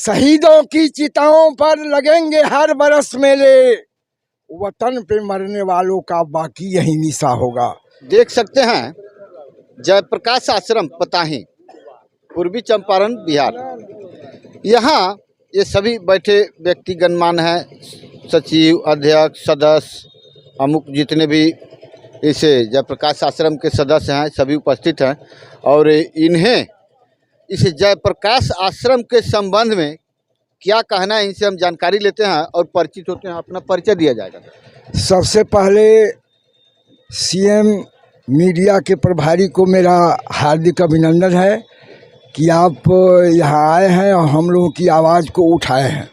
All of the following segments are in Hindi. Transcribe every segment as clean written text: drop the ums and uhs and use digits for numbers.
शहीदों की चिताओं पर लगेंगे हर बरस मेले, वतन पे मरने वालों का बाकी यही निशा होगा। देख सकते हैं जयप्रकाश आश्रम पताही, पूर्वी चंपारण, बिहार। यहाँ ये सभी बैठे व्यक्ति गणमान्य हैं, सचिव, अध्यक्ष, सदस्य, अमुक जितने भी इसे जयप्रकाश आश्रम के सदस्य हैं सभी उपस्थित हैं। और इन्हें इस जयप्रकाश आश्रम के संबंध में क्या कहना है, इनसे हम जानकारी लेते हैं और परिचित होते हैं। अपना परिचय दिया जाएगा। सबसे पहले सीएम मीडिया के प्रभारी को मेरा हार्दिक अभिनंदन है कि आप यहाँ आए हैं और हम लोगों की आवाज़ को उठाए हैं।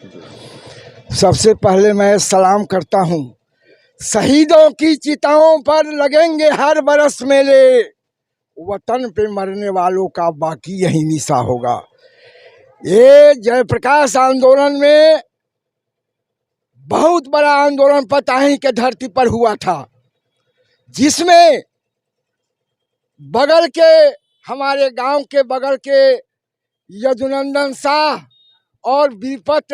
सबसे पहले मैं सलाम करता हूँ। शहीदों की चिताओं पर लगेंगे हर बरस मेले, वतन पे मरने वालों का बाकी यही निशा होगा। ये जयप्रकाश आंदोलन में बहुत बड़ा आंदोलन पताही के धरती पर हुआ था, जिसमें बगल के हमारे गांव के बगल के यदुनंदन शाह और विपत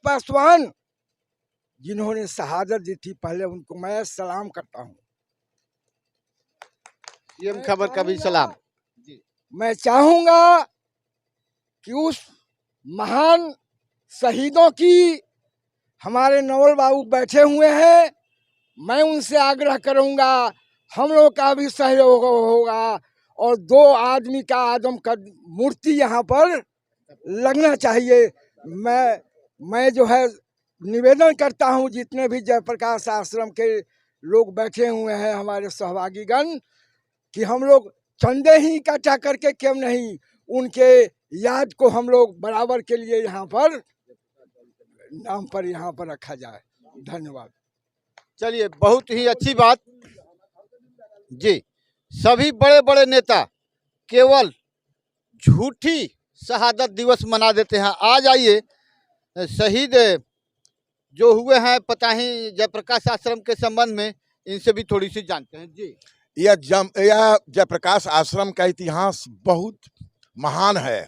पासवान जिन्होंने शहादत दी थी, पहले उनको मैं सलाम करता हूं। सीएम खबर का भी सलाम। मैं चाहूंगा कि उस महान शहीदों की, हमारे नवल बाबू बैठे हुए हैं, मैं उनसे आग्रह करूंगा हम लोग का भी सहयोग होगा और 2 आदमी का आदम का मूर्ति यहाँ पर लगना चाहिए। मैं जो है निवेदन करता हूँ, जितने भी जयप्रकाश आश्रम के लोग बैठे हुए हैं हमारे सहभागीगण, कि हम लोग चंदे ही इकट्ठा करके क्यों नहीं उनके याद को हम लोग बराबर के लिए यहाँ पर नाम पर यहाँ पर रखा जाए। धन्यवाद। चलिए, बहुत ही अच्छी बात जी। सभी बड़े बड़े नेता केवल झूठी शहादत दिवस मना देते हैं। आज आइए शहीद जो हुए हैं पताही जयप्रकाश आश्रम के संबंध में इनसे भी थोड़ी सी जानते हैं जी। यह जयप्रकाश आश्रम का इतिहास बहुत महान है।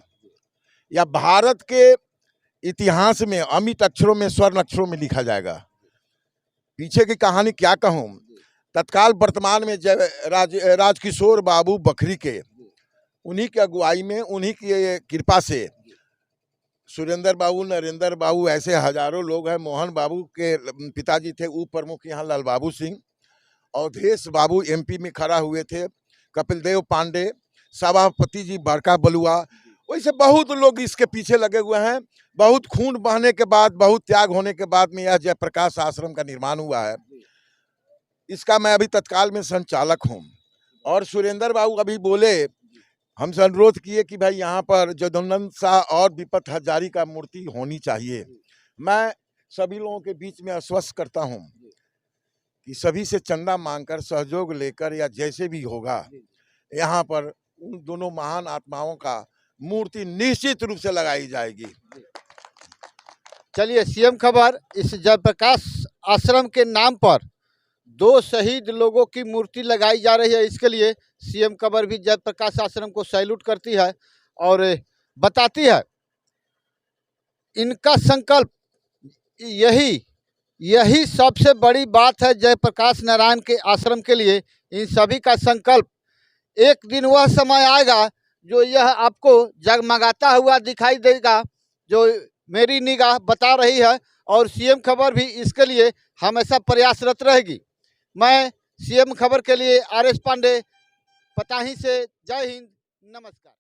यह भारत के इतिहास में अमिट अक्षरों में, स्वर्ण अक्षरों में लिखा जाएगा। पीछे की कहानी क्या कहूँ, तत्काल वर्तमान में राजकिशोर बाबू बखरी के, उन्हीं की अगुवाई में, उन्हीं की कृपा से सुरेंद्र बाबू, नरेंद्र बाबू, ऐसे हजारों लोग हैं। मोहन बाबू के पिताजी थे उप प्रमुख यहाँ लाल बाबू सिंह, अवधेश बाबू एमपी में खड़ा हुए थे, कपिल देव पांडे, सभापति जी बड़का बलुआ, वैसे बहुत लोग इसके पीछे लगे हुए हैं। बहुत खून बहने के बाद, बहुत त्याग होने के बाद में यह जयप्रकाश आश्रम का निर्माण हुआ है। इसका मैं अभी तत्काल में संचालक हूँ। और सुरेंद्र बाबू अभी बोले, हमसे अनुरोध किए कि भाई यहाँ पर जदुनंदन शाह और विपत हजारी का मूर्ति होनी चाहिए। मैं सभी लोगों के बीच में आश्वस्त करता हूँ कि सभी से चंदा मांगकर, सहयोग लेकर, या जैसे भी होगा, यहाँ पर उन दोनों महान आत्माओं का मूर्ति निश्चित रूप से लगाई जाएगी। चलिए, सीएम खबर, इस जयप्रकाश आश्रम के नाम पर 2 शहीद लोगों की मूर्ति लगाई जा रही है। इसके लिए सीएम खबर भी जयप्रकाश आश्रम को सैल्यूट करती है और बताती है इनका संकल्प, यही सबसे बड़ी बात है जयप्रकाश नारायण के आश्रम के लिए। इन सभी का संकल्प, एक दिन वह समय आएगा जो यह आपको जगमगाता हुआ दिखाई देगा, जो मेरी निगाह बता रही है। और सीएम खबर भी इसके लिए हमेशा प्रयासरत रहेगी। मैं सीएम खबर के लिए RS पांडे, पताही से, जय हिंद, नमस्कार।